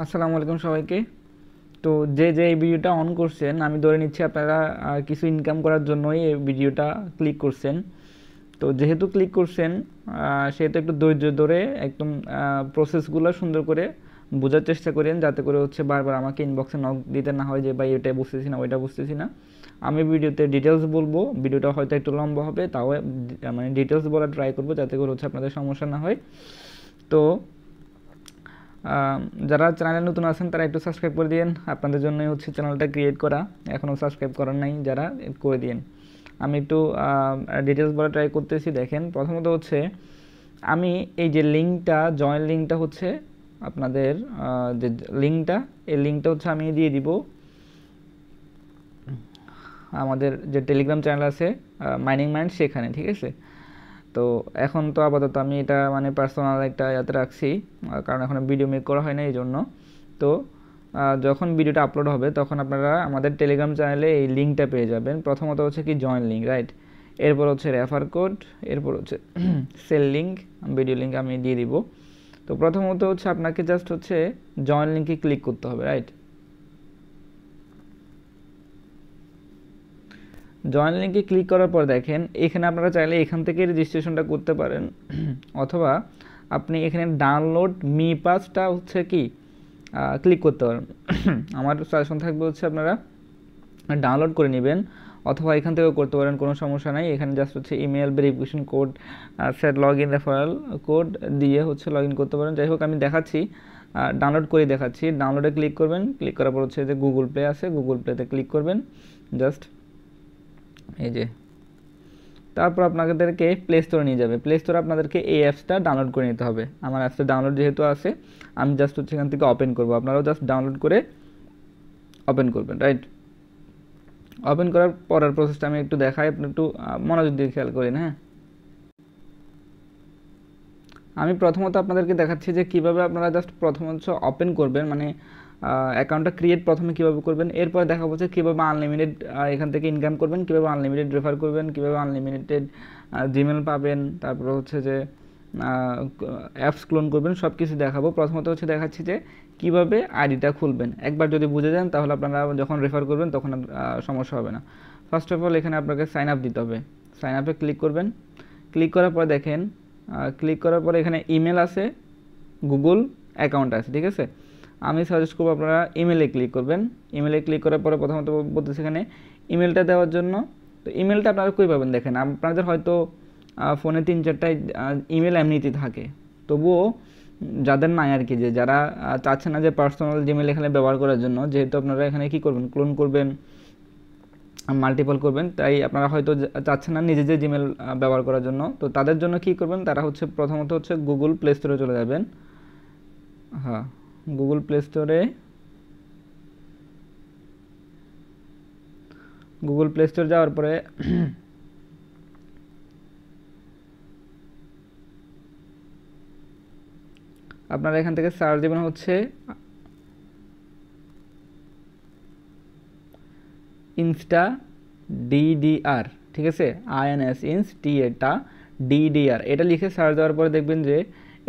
আসসালামু আলাইকুম সবাইকে। তো যে এই ভিডিওটা অন করছেন, আমি ধরে নিচ্ছি আপনারা কিছু ইনকাম করার জন্যই এই ভিডিওটা ক্লিক করছেন। তো যেহেতু ক্লিক করছেন, সেহেতু একটু ধৈর্য ধরে একদম প্রসেসগুলো সুন্দর করে বোঝার চেষ্টা করেন, যাতে করে হচ্ছে বারবার আমাকে ইনবক্সে নক দিতে না হয় যে ভাই এটা বুঝতেছি না, ওইটা বুঝতেছি না। আমি ভিডিওতে ডিটেলস বলবো, ভিডিওটা হয়তো একটু লম্বা হবে, তাও মানে ডিটেলস বলা ট্রাই করবো যাতে করে হচ্ছে আপনাদের সমস্যা না হয়। তো যারা চ্যানেলে নতুন আছেন তারা একটু সাবস্ক্রাইব করে দিন, আপনাদের জন্যই হচ্ছে চ্যানেলটা ক্রিয়েট করা। এখনও সাবস্ক্রাইব করার নাই যারা, করে দিন। আমি একটু ডিটেলস বলা ট্রাই করতেছি। দেখেন, প্রথমত হচ্ছে আমি এই যে লিঙ্কটা, জয়েন লিঙ্কটা হচ্ছে আপনাদের যে লিঙ্কটা, এই লিঙ্কটা হচ্ছে আমি দিয়ে দিব আমাদের যে টেলিগ্রাম চ্যানেল আছে মাইনিং মাইন্ড, সেখানে, ঠিক আছে। তো এখন তো আপাতত আমি এটা মানে পার্সোনাল একটা ইয়াতে রাখছি, কারণ এখন ভিডিও মেক করা হয় না এই জন্য। তো যখন ভিডিওটা আপলোড হবে তখন আপনারা আমাদের টেলিগ্রাম চ্যানেলে এই লিঙ্কটা পেয়ে যাবেন। প্রথমত হচ্ছে কি জয়েন লিঙ্ক, রাইট। এরপর হচ্ছে রেফার কোড, এরপর হচ্ছে সেল লিঙ্ক, ভিডিও লিঙ্ক আমি দিয়ে দিব। তো প্রথমত হচ্ছে আপনাকে জাস্ট হচ্ছে জয়েন লিঙ্কে ক্লিক করতে হবে, রাইট। জয়েন লিঙ্কে ক্লিক করার পর দেখেন এখানে আপনারা চাইলে এখান থেকে রেজিস্ট্রেশনটা করতে পারেন, অথবা আপনি এখানে ডাউনলোড মি পাসটা হচ্ছে কি ক্লিক করতে পারেন। আমার সাজেশন থাকবে হচ্ছে আপনারা ডাউনলোড করে নেবেন, অথবা এখান থেকেও করতে পারেন, কোনো সমস্যা নাই। এখানে জাস্ট হচ্ছে email verification code, set log in referral code দিয়ে হচ্ছে লগ ইন করতে পারেন। যাই হোক, আমি দেখাচ্ছি, ডাউনলোড করে দেখাচ্ছি। ডাউনলোডে ক্লিক করবেন, ক্লিক করার পর হচ্ছে যে গুগল প্লে আছে, গুগল প্লেতে ক্লিক করবেন জাস্ট, এই যে। তারপর আপনাদেরকে প্লে স্টোরে নিয়ে যাবে। প্লে স্টোরে আপনাদেরকে এই অ্যাপসটা ডাউনলোড করে নিতে হবে। আমার অ্যাপসটা ডাউনলোড যেহেতু আছে, আমি জাস্ট হচ্ছে এখান থেকে ওপেন করবো। আপনারাও জাস্ট ডাউনলোড করে ওপেন করবেন, রাইট। ওপেন করার পরের প্রসেসটা আমি একটু দেখাই, আপনি একটু মনোযোগ দিয়ে খেয়াল করেন। হ্যাঁ, আমি প্রথমত আপনাদেরকে দেখাচ্ছি যে কীভাবে আপনারা জাস্ট প্রথম হচ্ছে ওপেন করবেন, মানে অ্যাকাউন্টটা ক্রিয়েট প্রথমে কীভাবে করবেন। এরপর দেখা হচ্ছে কীভাবে আনলিমিটেড এখান থেকে ইনকাম করবেন, কীভাবে আনলিমিটেড রেফার করবেন, কীভাবে আনলিমিটেড জিমেল পাবেন, তারপর হচ্ছে যে অ্যাপস ক্লোন করবেন, সব কিছু দেখাবো। প্রথমত হচ্ছে দেখাচ্ছি যে কীভাবে আইডিটা খুলবেন। একবার যদি বুঝে যান তাহলে আপনারা যখন রেফার করবেন তখন সমস্যা হবে না। ফার্স্ট অফ অল এখানে আপনাকে সাইন আপ দিতে হবে। সাইন আপে ক্লিক করবেন। ক্লিক করার পর দেখেন, ক্লিক করার পরে এখানে ইমেল আছে, গুগল অ্যাকাউন্ট আছে, ঠিক আছে। আমি সাজেস্ট করবো আপনারা ইমেলে ক্লিক করবেন। ইমেলে ক্লিক করার পরে প্রথমত বলতেছে এখানে ইমেলটা দেওয়ার জন্য। তো ইমেলটা আপনারা কই পাবেন, দেখেন আপনাদের হয়তো ফোনে 3-4টা ইমেল এমনিতেই থাকে, তবুও যাদের নাই আর কি, যে যারা চাচ্ছে না যে পার্সোনাল জিমেল এখানে ব্যবহার করার জন্য, যেহেতু আপনারা এখানে কি করবেন, ক্লোন করবেন, মাল্টিপল করবেন, তাই আপনারা হয়তো চাচ্ছেন না নিজেদের জিমেল ব্যবহার করার জন্য। তো তাদের জন্য কি করবেন, তারা হচ্ছে প্রথমত হচ্ছে গুগল প্লে স্টোরে চলে যাবেন। হ্যাঁ, গুগল প্লে স্টোরে, গুগল প্লে স্টোর যাওয়ার পরে আপনারা এখান থেকে সার্চ দেবেন হচ্ছে ইনস্টা ডিডিআর, ঠিক আছে, INS ইনস্টি এটা ডিডিআর, এটা লিখে সার্চ দেওয়ার পরে দেখবেন যে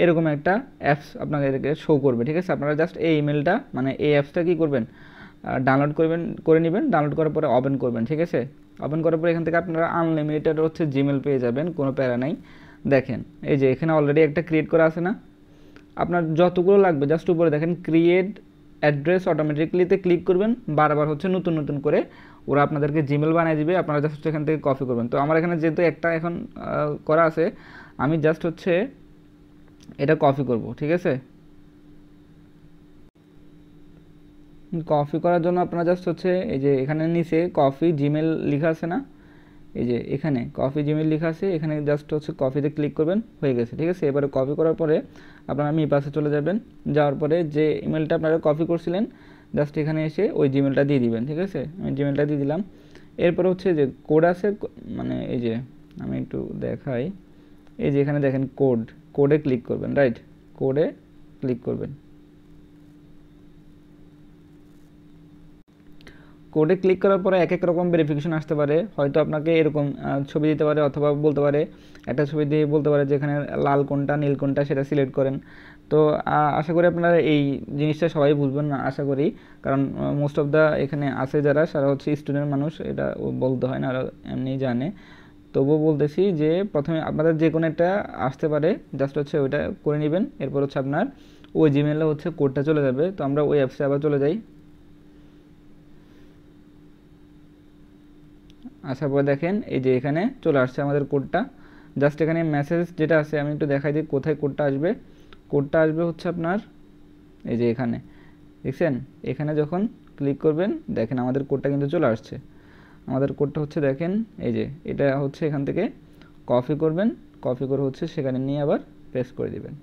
এরকম একটা অ্যাপস আপনাদেরকে শো করবে, ঠিক আছে। আপনারা জাস্ট এই ইমেলটা, মানে এই অ্যাপসটা কী করবেন, ডাউনলোড করবেন, করে নেবেন। ডাউনলোড করার পরে ওপেন করবেন, ঠিক আছে। ওপেন করার পরে এখান থেকে আপনারা আনলিমিটেড হচ্ছে জিমেল পেয়ে যাবেন, কোনো প্যারা নাই। দেখেন এই যে এখানে অলরেডি একটা ক্রিয়েট করা আছে না, আপনার যতগুলো লাগবে জাস্ট উপরে দেখেন ক্রিয়েট অ্যাড্রেস অটোমেটিকলিতে ক্লিক করবেন। বারবার হচ্ছে নতুন নতুন করে ওরা আপনাদেরকে জিমেল বানিয়ে দিবে, আপনারা জাস্ট এখান থেকে কপি করবেন। তো আমার এখানে যেহেতু একটা এখন করা আছে, আমি জাস্ট হচ্ছে এটা কপি করব, ঠিক আছে। কপি করার জন্য আপনারা জাস্ট হচ্ছে এই যে এখানে নিচে কপি জিমেল লেখা আছে না, এই যে এখানে কপি জিমেল লেখা আছে, এখানে জাস্ট হচ্ছে কপিতে ক্লিক করবেন, হয়ে গেছে, ঠিক আছে। এবারে কপি করার পরে আপনারা মি পাসে চলে যাবেন। যাওয়ার পরে যে ইমেলটা আপনারা কপি করছিলেন জাস্ট এখানে এসে ওই জিমেলটা দিয়ে দিবেন, ঠিক আছে। আমি জিমেলটা দিয়ে দিলাম। এরপর হচ্ছে যে কোড আছে, মানে এই যে আমি একটু দেখাই, এই যে এখানে দেখেন কোড, কোডে ক্লিক করবেন, রাইট, কোডে ক্লিক করবেন। কোডে ক্লিক করার পরে এক এক রকম ভেরিফিকেশন আসতে পারে, হয়তো আপনাকে এরকম ছবি দিতে পারে, অথবা বলতে পারে একটা ছবি দিয়ে বলতে পারে যেখানে লাল কোনটা নীল কোনটা সেটা সিলেক্ট করেন। তো আশা করি আপনারা এই জিনিসটা সবাই বুঝবেন না আশা করি, কারণ মোস্ট অফ দ্য এখানে আছে যারা সারা হচ্ছে স্টুডেন্ট মানুষ, এটা বলতে হয় না, ওরা এমনি জানে। তবুও বলতেছি যে প্রথমে আপনাদের যে কোনো একটা আসতে পারে, জাস্ট হচ্ছে ওইটা করে নেবেন। এরপর হচ্ছে আপনার ওই জিমেলে হচ্ছে কোডটা চলে যাবে। তো আমরা ওই অ্যাপসে আবার চলে যাই। আসার পর দেখেন এই যে এখানে চলে আসছে আমাদের কোডটা। জাস্ট এখানে মেসেজ যেটা আছে আমি একটু দেখাই দিই কোথায় কোডটা আসবে। কোডটা আসবে হচ্ছে আপনার এই যে এখানে, দেখছেন? এখানে যখন ক্লিক করবেন দেখেন আমাদের কোডটা কিন্তু চলে আসছে। আমাদের কোডটা হচ্ছে দেখেন এই যে এটা হচ্ছে এখান থেকে কপি করবেন, কপি করে হচ্ছে সেখানে নিয়ে আবার পেস্ট করে দিবেন।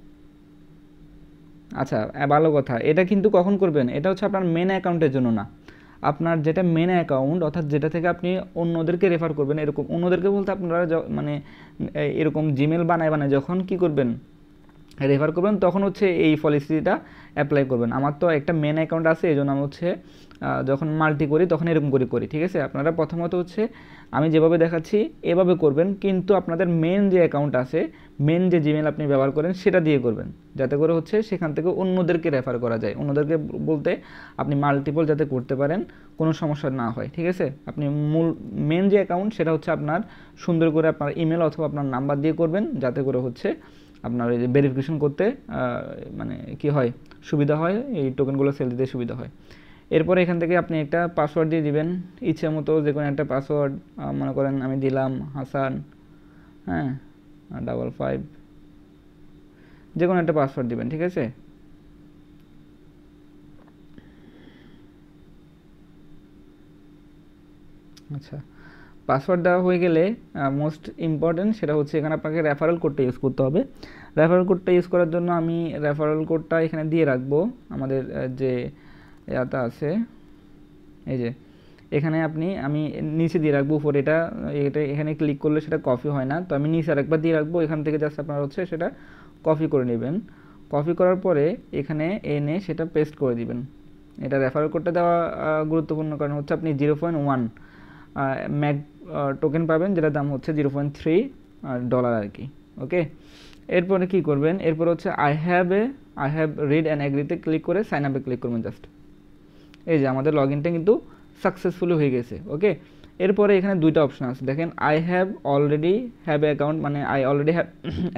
আচ্ছা, ভালো কথা। এটা কিন্তু কখন করবেন? এটা হচ্ছে আপনার মেন অ্যাকাউন্টের জন্য না। আপনার যেটা মেন অ্যাকাউন্ট, অর্থাৎ যেটা থেকে আপনি অন্যদেরকে রেফার করবেন, এরকম অন্যদেরকে বলতে আপনারা মানে এরকম জিমেল বানায় যখন কি করবেন, রেফার করবেন, তখন হচ্ছে এই পলিসিটা অ্যাপ্লাই করবেন। আমার তো একটা মেন অ্যাকাউন্ট আছে, এই জন্য আমি হচ্ছে যখন মাল্টি করি তখন এরকম করে করি, ঠিক আছে? আপনারা প্রথমত হচ্ছে আমি যেভাবে দেখাচ্ছি এভাবে করবেন, কিন্তু আপনাদের মেন যে অ্যাকাউন্ট আছে, মেন যে জিমেল আপনি ব্যবহার করেন সেটা দিয়ে করবেন, যাতে করে হচ্ছে সেখান থেকে অন্যদেরকে রেফার করা যায়। অন্যদেরকে বলতে আপনি মাল্টিপল যাতে করতে পারেন, কোনো সমস্যা না হয়, ঠিক আছে? আপনি মূল মেন যে অ্যাকাউন্ট সেটা হচ্ছে আপনার সুন্দর করে আপনার ইমেল অথবা আপনার নাম্বার দিয়ে করবেন, যাতে করে হচ্ছে আপনার এই যে ভেরিফিকেশন করতে মানে কি হয়, সুবিধা হয়, এই টোকেনগুলো সেল দিতে সুবিধা হয়। এরপরে এখান থেকে আপনি একটা পাসওয়ার্ড দিয়ে দিবেন, ইচ্ছে মতো যে কোনো একটা পাসওয়ার্ড। মনে করেন আমি দিলাম হাসান, হ্যাঁ, 55, যে কোনো একটা পাসওয়ার্ড দিবেন, ঠিক আছে? আচ্ছা, পাসওয়ার্ড দেওয়া হয়ে গেলে মোস্ট ইম্পর্টেন্ট সেটা হচ্ছে এখানে আপনাকে রেফারেল কোডটা ইউজ করতে হবে। রেফারেল কোডটা ইউজ করার জন্য আমি রেফারেল কোডটা এখানে দিয়ে রাখবো। আমাদের যে ইয়াটা আছে এই যে এখানে আমি নিচে দিয়ে রাখবো, উপরে এটা এখানে ক্লিক করলে সেটা কপি হয় না, তো আমি নিচে আরেকবার দিয়ে রাখবো। এখান থেকে জাস্ট আপনারা হচ্ছে সেটা কপি করে নেবেন। কপি করার পরে এখানে এনে সেটা পেস্ট করে দিবেন। এটা রেফারেল কোডটা দেওয়া গুরুত্বপূর্ণ, কারণ হচ্ছে আপনি 0.1 ম্যাগ টোকেন পাবেন, যেটার দাম হচ্ছে $0.3 আর কি। ওকে, এরপরে কি করবেন? এরপর হচ্ছে আই হ্যাভ রিড অ্যান্ড অ্যাগ্রিতে ক্লিক করে সাইন আপে ক্লিক করবেন জাস্ট। এই যে আমাদের লগ ইনটা কিন্তু সাকসেসফুলি হয়ে গেছে। ওকে, এরপরে এখানে দুইটা অপশন আছে দেখেন, আই অলরেডি হ্যাভ অ্যাকাউন্ট, মানে আই অলরেডি হ্যাভ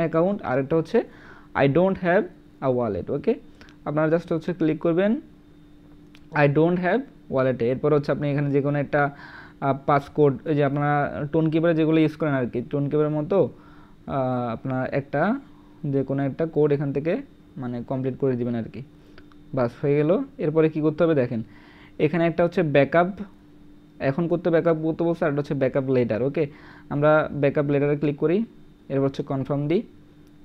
অ্যাকাউন্ট, আর একটা হচ্ছে I don't have a wallet. Okay, আপনারা জাস্ট হচ্ছে ক্লিক করবেন আই ডোন্ট হ্যাভ ওয়ালেটে। এরপর হচ্ছে আপনি এখানে যে কোনো একটা পাসকোড, এই যে আপনারা টোন কিপারে যেগুলো ইউজ করেন আর কি, টোন কিপারের মতো আপনার একটা যে কোনো একটা কোড এখান থেকে মানে কমপ্লিট করে দিবেন আর কি। বাস হয়ে গেল। এরপরে কি করতে হবে দেখেন, এখানে একটা হচ্ছে ব্যাকআপ, এখন ব্যাকআপ করতে বলছে, আর একটা হচ্ছে ব্যাকআপ লেটার। ওকে, আমরা ব্যাকআপ লেটারে ক্লিক করি, এরপর হচ্ছে কনফার্ম দিই।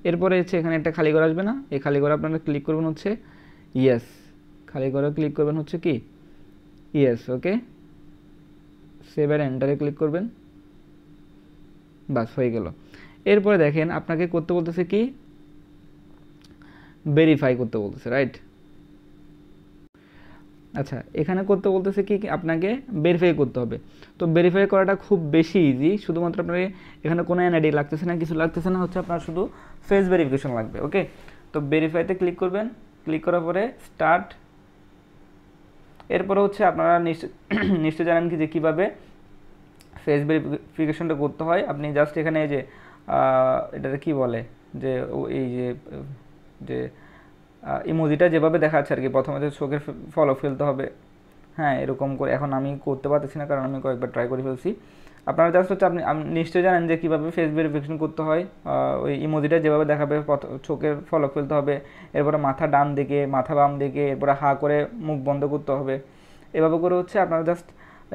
এরপরে হচ্ছে এখানে একটা খালি ঘর আসবে না, এই খালি ঘরে আপনারা ক্লিক করবেন হচ্ছে ইয়েস, খালি ঘরে ক্লিক করবেন হচ্ছে কি ইয়েস। ওকে, সেভ আর এন্টারে ক্লিক করবেন, বাস হয়ে গেল। এরপরে দেখেন আপনাকে করতে বলতেছে কি, ভেরিফাই করতে বলতেছে, রাইট? আচ্ছা, এখানে করতে বলতেছে কি আপনাকে ভেরিফাই করতে হবে। তো ভেরিফাই করাটা খুব বেশি ইজি, শুধুমাত্র আপনার এখানে কোনো এনআইডি লাগতেছে না, কিছু লাগতেছে না, হচ্ছে আপনার শুধু ফেস ভেরিফিকেশন লাগবে। ওকে, তো ভেরিফাইতে ক্লিক করবেন, ক্লিক করার পরে স্টার্ট। এরপরে হচ্ছে আপনারা নিশ্চয় জানেন কি যে কীভাবে ফেস ভেরিফিকেশনটা করতে হয়। আপনি জাস্ট এখানে এই যে এটাতে কি বলে যে এই যে যে ইমোজিটা যেভাবে দেখাচ্ছে আর কি, প্রথমে যে চোখের ফলো ফেলতে হবে, হ্যাঁ, এরকম করে। এখন আমি করতে পারতেছি না কারণ আমি কয়েকবার ট্রাই করে ফেলছি। আপনারা জাস্ট হচ্ছে আপনি নিশ্চয়ই জানেন যে কীভাবে ফেস ভেরিফিকেশন করতে হয়। ওই ইমোজিটা যেভাবে দেখাবে চোখের ফলো ফেলতে হবে, এরপরে মাথা ডান দিকে, মাথা বাম দিকে, এরপরে হা করে মুখ বন্ধ করতে হবে। এভাবে করে হচ্ছে আপনারা জাস্ট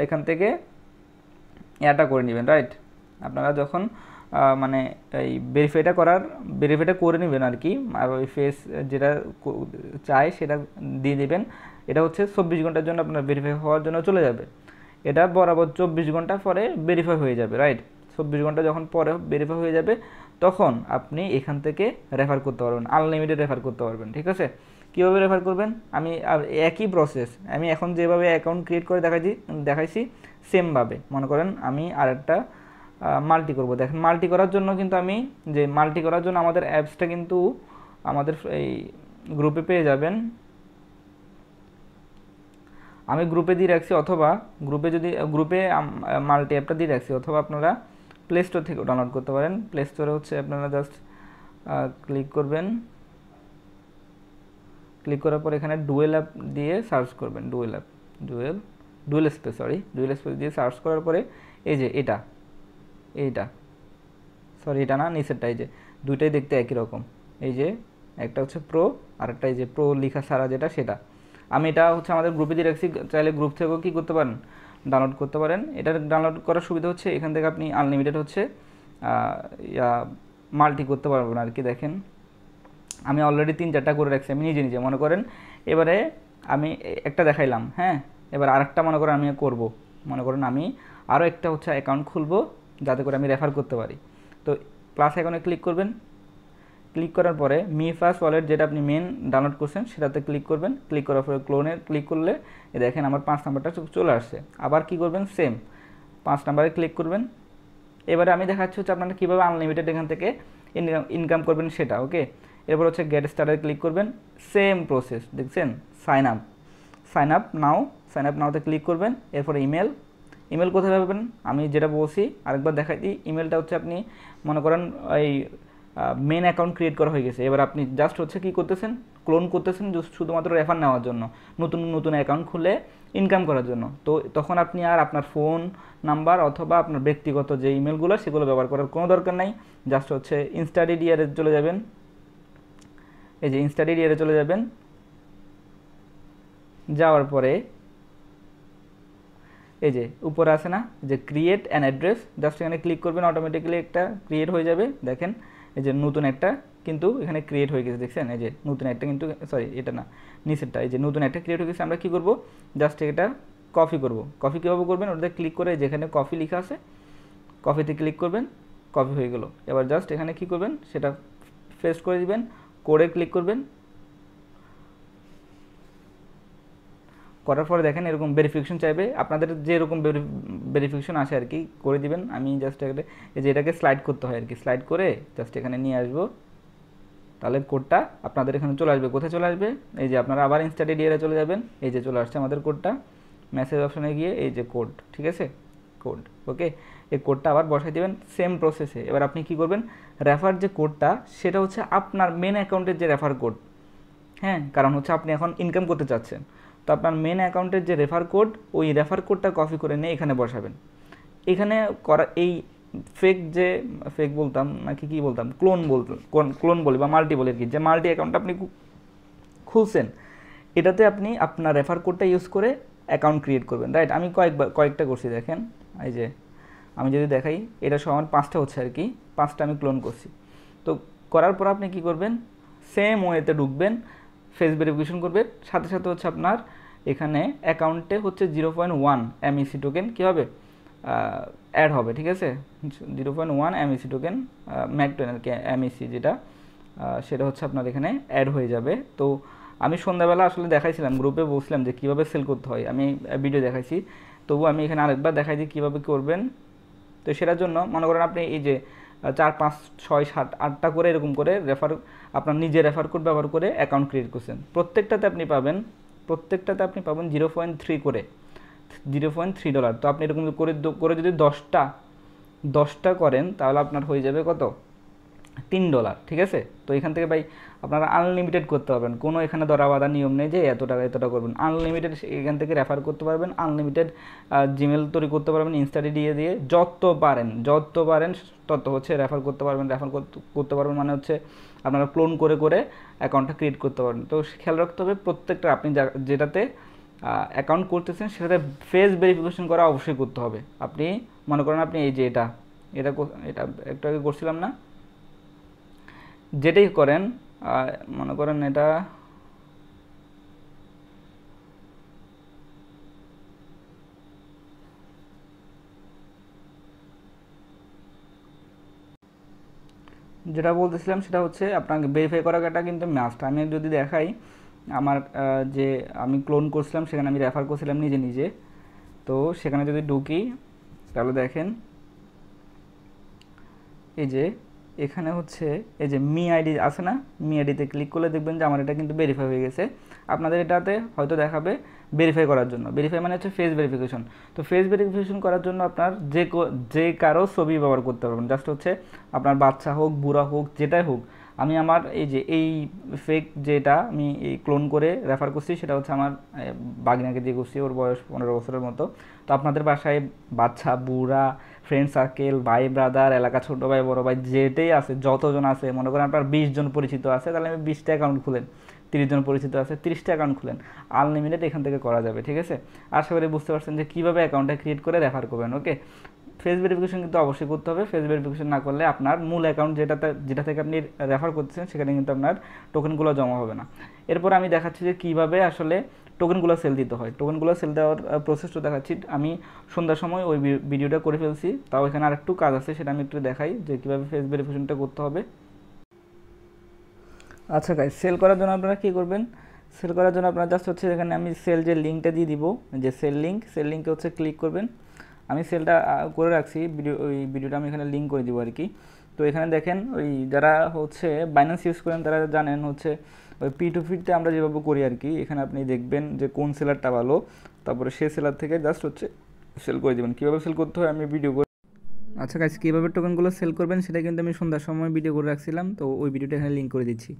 এখান থেকে এটা করে নেবেন, রাইট? আপনারা যখন মানে এই ভেরিফাইটা করে নেবেন আর কি, আর ওই ফেস যেটা চাই সেটা দিয়ে দেবেন। এটা হচ্ছে 24 ঘন্টার জন্য আপনার ভেরিফাই হওয়ার জন্য চলে যাবে। এটা বরাবর 24 ঘন্টা পরে ভেরিফাই হয়ে যাবে, রাইট? 24 ঘন্টা যখন পরে ভেরিফাই হয়ে যাবে তখন আপনি এখান থেকে রেফার করতে পারবেন, আনলিমিটেড রেফার করতে পারবেন, ঠিক আছে? কীভাবে রেফার করবেন? আমি একই প্রসেস, আমি এখন যেভাবে অ্যাকাউন্ট ক্রিয়েট করে দেখাইছি সেমভাবে মনে করেন আমি আরেকটা মাল্টি করব। দেখেন, মাল্টি করার জন্য কিন্তু আমাদের অ্যাপসটা কিন্তু আমাদের এই গ্রুপে পেয়ে যাবেন। আমি গ্রুপে দিয়ে রাখছি, অথবা গ্রুপে মাল্টি অ্যাপটা দিয়ে রাখছি, অথবা আপনারা প্লে স্টোর থেকে ডাউনলোড করতে পারেন। প্লে স্টোরে হচ্ছে আপনারা জাস্ট ক্লিক করবেন, ক্লিক করার পর এখানে ডুয়েল অ্যাপ দিয়ে সার্চ করবেন, ডুয়েল স্পেস দিয়ে সার্চ করার পরে এই যে এইটা সরি এটা না, নিচেরটা, এই যে দুইটাই দেখতে একই রকম, এই যে একটা হচ্ছে প্রো আর একটা এই যে প্রো লেখা ছাড়া যেটা, সেটা আমি এটা হচ্ছে আমাদের গ্রুপে দিয়ে রাখছি। চাইলে গ্রুপ থেকেও কী করতে পারেন, ডাউনলোড করতে পারেন। এটা ডাউনলোড করার সুবিধা হচ্ছে এখান থেকে আপনি আনলিমিটেড হচ্ছে মাল্টি করতে পারবেন আর কি। দেখেন আমি অলরেডি 3-4টা করে রাখছি আমি নিজে মনে করেন। এবারে আমি একটা দেখাইলাম, হ্যাঁ, এবার আরেকটা মনে করেন আমি করব, মনে করেন আমি আরও একটা হচ্ছে অ্যাকাউন্ট খুলবো যাতে করে আমি রেফার করতে পারি। তো প্লাস আইকনে ক্লিক করবেন, ক্লিক করার পরে মি ফার্স্ট ওয়ালেট যেটা আপনি মেন ডাউনলোড করছেন সেটাতে ক্লিক করবেন। ক্লিক করার পরে ক্লোনে ক্লিক করলে দেখেন আমার 5 নাম্বারটা চলে আসছে। আবার কি করবেন, সেম 5 নাম্বারে ক্লিক করবেন। এবারে আমি দেখাচ্ছি হচ্ছে আপনারা কীভাবে আনলিমিটেড এখান থেকে ইনকাম করবেন সেটা, ওকে। এরপর হচ্ছে গেট স্টার্টে ক্লিক করবেন, সেম প্রসেস দেখছেন, সাইন আপ নাওতে ক্লিক করবেন। এরপরে ইমেল কোথায় পাবেন আমি যেটা বলছি আরেকবার দেখাই দিই। ইমেলটা হচ্ছে আপনি মনে করেন এই মেন অ্যাকাউন্ট ক্রিয়েট করা হয়ে গেছে, এবার আপনি জাস্ট হচ্ছে কী করতেছেন, ক্লোন করতেছেন শুধুমাত্র রেফার নেওয়ার জন্য, নতুন অ্যাকাউন্ট খুলে ইনকাম করার জন্য। তো তখন আপনি আর আপনার ফোন নাম্বার অথবা আপনার ব্যক্তিগত যে ইমেলগুলো সেগুলো ব্যবহার করার কোনো দরকার নাই। জাস্ট হচ্ছে ইনস্টাডিডিয়ারে চলে যাবেন, এই যে ইনস্টাডিডিয়ারে চলে যাবেন। যাওয়ার পরে এই যে উপরে আছে না যে ক্রিয়েট অ্যান অ্যাড্রেস, জাস্ট এখানে ক্লিক করবেন, অটোমেটিক্যালি একটা ক্রিয়েট হয়ে যাবে। দেখেন এই যে নতুন একটা কিন্তু এখানে ক্রিয়েট হয়ে গেছে, দেখছেন এই যে নতুন একটা, কিন্তু সরি এটা না নিচেরটা, এই যে নতুন একটা ক্রিয়েট হয়ে গেছে। আমরা কী করব, জাস্ট এটা কপি করব। কপি কীভাবে করবেন, ওটাতে ক্লিক করে যেখানে কপি লেখা আছে কপিতে ক্লিক করবেন, কপি হয়ে গেল। এবার জাস্ট এখানে কী করবেন সেটা পেস্ট করে দিবেন, কোডে ক্লিক করবেন, করার পরে দেখেন এরকম ভেরিফিকেশন চাইবে, আপনাদের যেরকম ভেরিফিকেশন আসে আর কি করে দিবেন। আমি জাস্ট একটা এই যে এটাকে স্লাইড করতে হয় আর কি, স্লাইড করে জাস্ট এখানে নিয়ে আসবো, তাহলে কোডটা আপনাদের এখানে চলে আসবে। কোথায় চলে আসবে, এই যে আপনারা আবার ইনস্টাডিডিয়ারে চলে যাবেন, এই যে চলে আসছে আমাদের কোডটা, মেসেজ অপশনে গিয়ে এই যে কোড, ঠিক আছে কোড, ওকে। এই কোডটা আবার বসাই দেবেন সেম প্রসেসে। এবার আপনি কি করবেন, রেফার যে কোডটা সেটা হচ্ছে আপনার মেন অ্যাকাউন্টের যে রেফার কোড, হ্যাঁ, কারণ হচ্ছে আপনি এখন ইনকাম করতে চাচ্ছেন, তো আপনার মেন অ্যাকাউন্টের যে রেফার কোড, ওই রেফার কোডটা কপি করে নিয়ে এখানে বসাবেন। এখানে করা এই ফেক বলতাম নাকি কী বলতাম, ক্লোন বলি বা মাল্টি বলি আর কি, যে মাল্টি অ্যাকাউন্টটা আপনি খুলছেন এটাতে আপনি আপনার রেফার কোডটা ইউজ করে অ্যাকাউন্ট ক্রিয়েট করবেন, রাইট। আমি কয়েকটা করছি, দেখেন এই যে আমি যদি দেখাই এটা সমান 5টা হচ্ছে আর কি, 5টা আমি ক্লোন করছি। তো করার পর আপনি কি করবেন, সেম ওয়েতে ঢুকবেন, ফেস ভেরিফিকেশন করবে, সাথে সাথে হচ্ছে আপনার এখানে অ্যাকাউন্টে হচ্ছে 0.1 MEC টোকেন কী হবে অ্যাড হবে, ঠিক আছে। 0.1 MEC টোকেন ম্যাকটোন আর কি, MEC যেটা সেটা হচ্ছে আপনার এখানে অ্যাড হয়ে যাবে। তো আমি সন্ধ্যাবেলা আসলে দেখাইছিলাম গ্রুপে, বলছিলাম যে কীভাবে সেল করতে হয়, আমি ভিডিও দেখাইছি, তবু আমি এখানে আরেকবার দেখাই দিই কীভাবে করবেন। তো সেটার জন্য মনে করেন আপনি এই যে 4, 5, 6, 7, 8টা করে এরকম করে আপনার নিজে রেফার কোড ব্যবহার করে অ্যাকাউন্ট ক্রিয়েট করছেন, প্রত্যেকটাতে আপনি পাবেন 0.3 করে $0.3। তো আপনি এরকম করে যদি 10টা করেন তাহলে আপনার হয়ে যাবে কত, $3, ঠিক আছে। তো এখান থেকে ভাই আপনারা আনলিমিটেড করতে পারবেন, কোনো এখানে ধরা নিয়ম নেই যে এতটা করবেন, আনলিমিটেড এখান থেকে রেফার করতে পারবেন, আনলিমিটেড জিমেল তৈরি করতে পারবেন, ইনস্টাডিডিয়া দিয়ে যত পারেন তত হচ্ছে রেফার করতে পারবেন মানে হচ্ছে আপনারা ক্লোন করে অ্যাকাউন্টটা ক্রিয়েট করতে পারবেন। তো খেয়াল রাখতে হবে প্রত্যেকটা আপনি যেটাতে অ্যাকাউন্ট করতেছেন সেটাতে ফেস ভেরিফিকেশন করা অবশ্যই করতে হবে। আপনি মনে করেন আপনি এই যে এটা একটু আগে করছিলাম না, যেটাই করেন মনে করেন এটা যেটা বলতেছিলাম সেটা হচ্ছে আপনাকে ভেরিফাই করাটা কিন্তু মাস্ট। আমি যদি দেখাই আমার যে আমি ক্লোন করছিলাম সেখানে আমি রেফার করছিলাম নিজে, তো সেখানে যদি ঢুকি তাহলে দেখেন এই যে এখানে হচ্ছে এই যে মি আইডি আছে না, মি আইডিতে ক্লিক করলে দেখবেন যে আমার এটা কিন্তু ভেরিফাই হয়ে গেছে। আপনাদের এটাতে হয়তো দেখাবে ভেরিফাই করার জন্য, ভেরিফাই মানে হচ্ছে ফেস ভেরিফিকেশন। তো ফেস ভেরিফিকেশন করার জন্য আপনার যে কারো ছবি ব্যবহার করতে পারবেন, জাস্ট হচ্ছে আপনার বাচ্চা হোক বুড়া হোক যেটাই হোক। আমি আমার এই যে এই ফেক যেটা আমি এই ক্লোন করে রেফার করছি সেটা হচ্ছে আমার বাগিনাকে দিয়ে করছি, ওর বয়স 15 বছরের মতো। তো আপনাদের বাসায় বাচ্চা বুড়া ফ্রেন্ড সার্কেল ভাই ব্রাদার এলাকা ছোটো ভাই বড় ভাই যেটাই আছে, যতজন আছে, মনে করেন আপনার 20 জন পরিচিত আছে, তাহলে আমি 20টা অ্যাকাউন্ট খুলেন। 30 জন পরিচিত আছে, 30টা অ্যাকাউন্ট খুলেন, আনলিমিটেড এখান থেকে করা যাবে। ঠিক আছে, আশা করি বুঝতে পারছেন যে কীভাবে অ্যাকাউন্টটা ক্রিয়েট করে রেফার করবেন। ওকে, ফেস ভেরিফিকেশন কিন্তু অবশ্যই করতে হবে। ফেস ভেরিফিকেশন না করলে আপনার মূল অ্যাকাউন্ট যেটা থেকে আপনি রেফার করতেছেন সেখানে কিন্তু আপনার টোকেনগুলো জমা হবে না। এরপর আমি দেখাচ্ছি যে কীভাবে আসলে টোকেনগুলো সেল দিতে হয়। টোকেনগুলো সেল দেওয়ার প্রসেসটা দেখাচ্ছি। আমি সন্ধ্যার সময় ওই ভিডিওটা করে ফেলছি, তাও এখানে আরেকটু কাজ আছে, সেটা আমি একটু দেখাই যে কীভাবে ফেস ভেরিফিকেশনটা করতে হবে। আচ্ছা গাইস, সেল করার জন্য আপনারা কী করবেন, সেল করার জন্য আপনারা জাস্ট হচ্ছে এখানে আমি সেল যে লিঙ্কটা দিয়ে দিব, যে সেল লিঙ্কে হচ্ছে ক্লিক করবেন। আমি সেলটা করে রাখছি, ওই ভিডিওটা আমি এখানে লিঙ্ক করে দিব আর কি। তো এখানে দেখেন ওই যারা হচ্ছে বাইন্যান্স ইউজ করেন তারা জানেন হচ্ছে ওই P2P-তে আমরা যেভাবে করি আর কি। এখানে আপনি দেখবেন যে কোন সেলারটা ভালো, তারপরে সেই সেলার থেকে জাস্ট হচ্ছে সেল করে দেবেন। কীভাবে সেল করতে হয় আমি ভিডিও করে। আচ্ছা গাইস, কীভাবে টোকেনগুলো সেল করবেন সেটা কিন্তু আমি সন্ধ্যার সময় ভিডিও করে রাখছিলাম, তো ওই ভিডিওটা এখানে লিঙ্ক করে দিচ্ছি।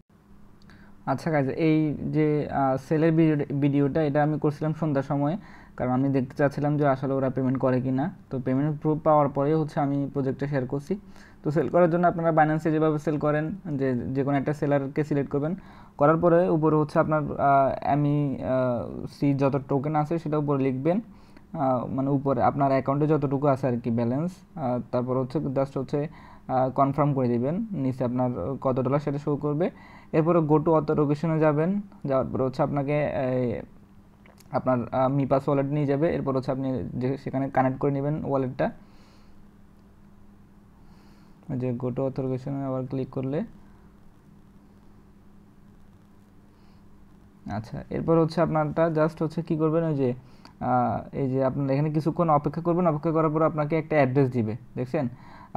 আচ্ছা গাইজ, এই যে সেলের ভিডিওটা এটা আমি করছিলাম সন্ধ্যার সময়, কারণ আমি দেখতে চাচ্ছিলাম যে আসলে ওরা পেমেন্ট করে কি না। তো পেমেন্ট প্রুফ পাওয়ার পরে হচ্ছে আমি প্রজেক্টটা শেয়ার করছি। তো সেল করার জন্য আপনারা বাইন্যান্সে যেভাবে সেল করেন, যে কোনো একটা সেলারকে সিলেক্ট করবেন, করার পরে উপরে হচ্ছে আপনার সি যত টোকেন আছে সেটা উপরে লিখবেন, মানে উপরে আপনার অ্যাকাউন্টে যতটুকু আছে আর কি ব্যালেন্স, তারপর হচ্ছে জাস্ট হচ্ছে কনফার্ম করে দিবেন, নিচে আপনার কত ডলার সেটা শো করবে। এরপরে গো টু অথেন্টিকেশনে যাবেন, যাওয়ার পরে হচ্ছে আপনাকে আপনার মিপাস ওয়ালেট নিয়ে যাবে। এরপর হচ্ছে আপনি যে সেখানে কানেক্ট করে নেবেন ওয়ালেটটা, যে গো টু অথেন্টিকেশনে আবার ক্লিক করলে। আচ্ছা, এরপর হচ্ছে আপনারটা জাস্ট হচ্ছে কী করবেন, ওই যে এই যে আপনার এখানে কিছুক্ষণ অপেক্ষা করবেন, অপেক্ষা করার পর আপনাকে একটা অ্যাড্রেস দিবে, দেখছেন,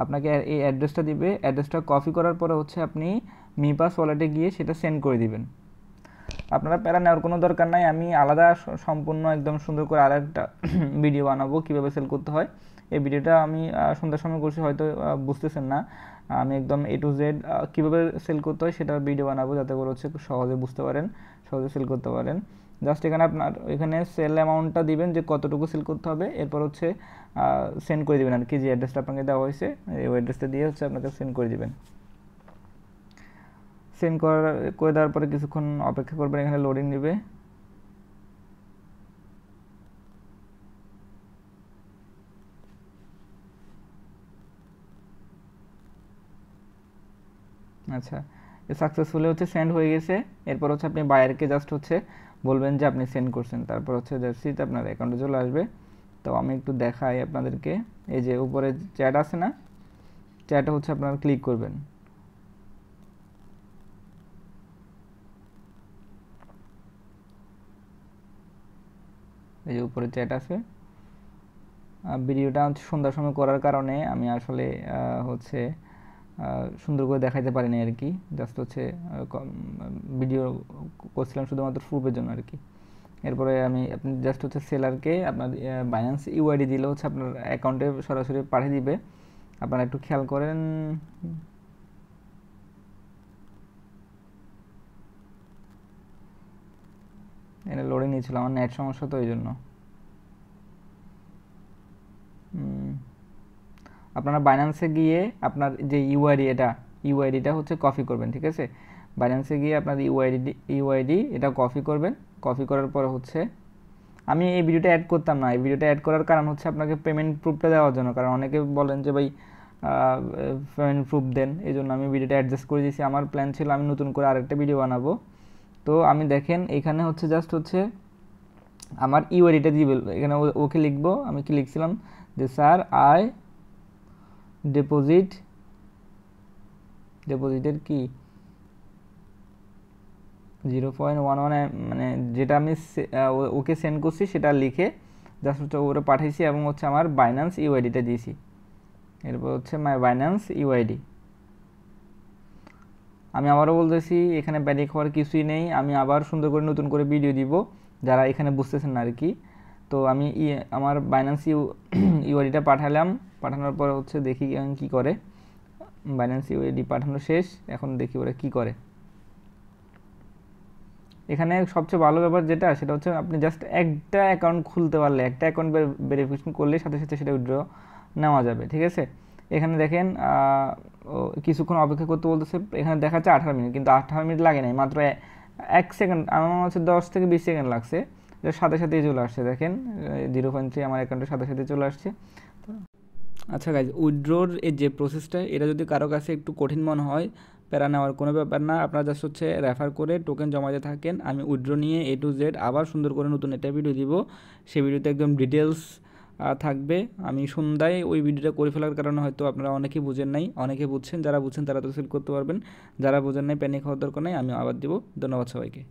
আপনাকে এই অ্যাড্রেসটা দিবে। অ্যাড্রেসটা কপি করার পরে হচ্ছে আপনি মিপাস ওয়ালেটে গিয়ে সেটা সেন্ড করে দিবেন। আপনারা প্যারা নেওয়ার কোনো দরকার নাই, আমি আলাদা সম্পূর্ণ একদম সুন্দর করে আর একটা ভিডিও বানাবো কীভাবে সেল করতে হয়। এই ভিডিওটা আমি সন্ধ্যার সময় করছি, হয়তো বুঝতেছেন না। আমি একদম A to Z কীভাবে সেল করতে হয় সেটার ভিডিও বানাবো, যাতে করে হচ্ছে সহজে বুঝতে পারেন, সহজে সেল করতে পারেন। জাস্ট এখানে আপনার এখানে সেল অ্যামাউন্টটা দিবেন যে কতটুকু সেল করতে হবে, এরপর হচ্ছে সেন্ড করে দেবেন আর কি, যে অ্যাড্রেসটা আপনাকে দেওয়া হয়েছে ওই অ্যাড্রেসটা দিয়ে হচ্ছে আপনাকে সেন্ড করে দেবেন। সেন্ড করে দেওয়ার পরে কিছুক্ষণ অপেক্ষা করবেন, এখানে লোডিং নেবে। আচ্ছা, সাকসেসফুলি হচ্ছে সেন্ড হয়ে গেছে। এরপর হচ্ছে আপনি বায়ারকে জাস্ট হচ্ছে বলবেন যে আপনি সেন্ড করছেন, তারপর হচ্ছে জাস্ট আপনার অ্যাকাউন্টে চলে আসবে। তো আমি একটু দেখাই আপনাদেরকে, এই যে উপরে চ্যাট আছে না, চ্যাটে হচ্ছে আপনারা ক্লিক করবেন। এই যে উপরে চ্যাট আছে। ভিডিওটা হচ্ছে সন্ধ্যার সময় করার কারণে আমি আসলে হচ্ছে সুন্দর করে দেখাইতে পারিনি আর কি, জাস্ট হচ্ছে ভিডিও করছিলাম শুধুমাত্র প্রুফের জন্য আর কি। এরপরে আপনি জাস্ট হচ্ছে সেলারকে আপনার বাইন্যান্স ইউআইডি দিলে হচ্ছে আপনার অ্যাকাউন্টে সরাসরি পাঠিয়ে দিবে। আপনারা একটু খেয়াল করেন। এটা লোডিং নিয়েছিল, আমার নেট সমস্যা তো এই জন্য। আপনারা বাইন্যান্সে গিয়ে আপনার যে ইউআইডিটা হচ্ছে কপি করবেন, ঠিক আছে। বাইন্যান্সে গিয়ে আপনার ইউআইডি এটা কপি করবেন। কপি করার পর হচ্ছে আমি এই ভিডিওটা অ্যাড করতাম না, এই ভিডিওটা অ্যাড করার কারণ হচ্ছে আপনাকে পেমেন্ট প্রুফটা দেওয়ার জন্য, কারণ অনেকে বলেন যে ভাই পেমেন্ট প্রুফ দেন, এই জন্য আমি ভিডিওটা অ্যাডজাস্ট করে দিয়েছি। আমার প্ল্যান ছিল আমি নতুন করে আরেকটা ভিডিও বানাবো। তো আমি দেখেন এখানে হচ্ছে জাস্ট হচ্ছে আমার ইউআইডিটা দিবে, এখানে ওকে লিখবো। আমি কি লিখছিলাম যে স্যার আই ডিপোজিটের কি 0.11 মানে যেটা আমি ওকে সেন্ড করছি সেটা লিখে জাস্ট হচ্ছে ওরা পাঠিয়েছি, এবং হচ্ছে আমার বাইন্যান্স ইউআইডিটা দিয়েছি। এরপর হচ্ছে মাই বাইন্যান্স ইউআইডি, আমি আবারও বলতেছি এখানে প্যানিক হওয়ার কিছুই নেই। আমি আবার সুন্দর করে নতুন করে ভিডিও দিব যারা এখানে বুঝতেছেন না আর কি। তো আমি আমার বাইন্যান্স ইউআইডিটা পাঠালাম, পাঠানোর পর হচ্ছে দেখি কি করে। বাইন্যান্স ইউআইডি পাঠানো শেষ, এখন দেখি ওরা কি করে। এখানে সবচেয়ে ভালো ব্যাপার যেটা সেটা হচ্ছে আপনি জাস্ট একটা অ্যাকাউন্ট খুলতে পারলে, একটা অ্যাকাউন্ট ভেরিফিকেশন করলে সাথে সাথে সেটা উইথড্র নেওয়া যাবে, ঠিক আছে। এখানে দেখেন কিছুক্ষণ অপেক্ষা করতে বলতেছে, এখানে দেখাচ্ছে 18 মিনিট, কিন্তু 18 মিনিট লাগে নাই, মাত্র 1 সেকেন্ড, আমার মনে হচ্ছে 10 থেকে 20 সেকেন্ড লাগছে, সাথে সাথেই চলে আসছে। দেখেন 0.3 আমার অ্যাকাউন্টের সাথে সাথে চলে আসছে। আচ্ছা গাইজ, উইথড্রোর এই যে প্রসেসটা, এটা যদি কারো কাছে একটু কঠিন মনে হয়, প্যারা নেওয়ার কোনো ব্যাপার না। আপনারা জাস্ট হচ্ছে রেফার করে টোকেন জমাতে থাকেন। আমি উইথড্রো নিয়ে A to Z আবার সুন্দর করে নতুন একটা ভিডিও দিব, সেই ভিডিওতে একদম ডিটেলস থাকবে। আমি সন্ধ্যায় ওই ভিডিওটা করে ফেলার কারণে হয়তো আপনারা অনেকেই বুঝেন নাই, অনেকে বুঝছেন, যারা বুঝছেন তারা তো সেল করতে পারবেন, যারা বুঝেন নাই প্যানিক হওয়ার দরকার নাই, আমি আবার দিব। ধন্যবাদ সবাইকে।